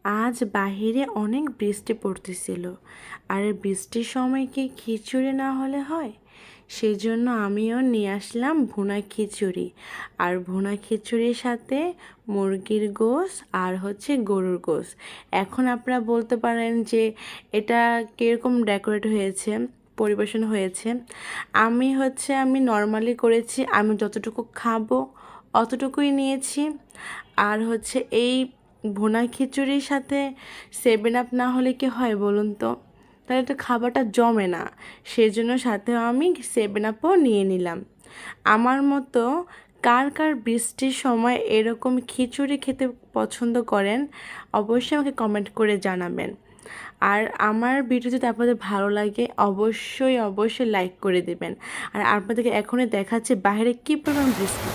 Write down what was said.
আজ বাহিরে অনেক বৃষ্টি পড়তেছিল, আর এই বৃষ্টির সময় কি খিচুড়ি না হলে হয়? সেজন্য আমিও নিয়ে আসলাম ভুনা খিচুড়ি। আর ভুনা খিচুড়ির সাথে মুরগির গোশ আর গরুর গোশ। এখন আপনারা বলতে পারেন যে এটা কীরকম ডেকোরেট হয়েছে, পরিবেশন হয়েছে। আমি নর্মালি করেছি, আমি যতটুকু খাবো অতটুকুই নিয়েছি। আর এই ভুনা খিচুড়ির সাথে 7 আপ না হলে কি হয় বলুন তো? তাহলে তো খাবারটা জমে না। সেজন্য সাথেও আমি 7 আপও নিয়ে নিলাম। আমার মতো কার কার বৃষ্টির সময় এরকম খিচুড়ি খেতে পছন্দ করেন, অবশ্যই আমাকে কমেন্ট করে জানাবেন। আর আমার ভিডিও যদি আপনাদের ভালো লাগে অবশ্যই অবশ্যই লাইক করে দেবেন। আর আপনাদেরকে এখনই দেখাচ্ছে বাইরে কী পরিমাণ বৃষ্টি।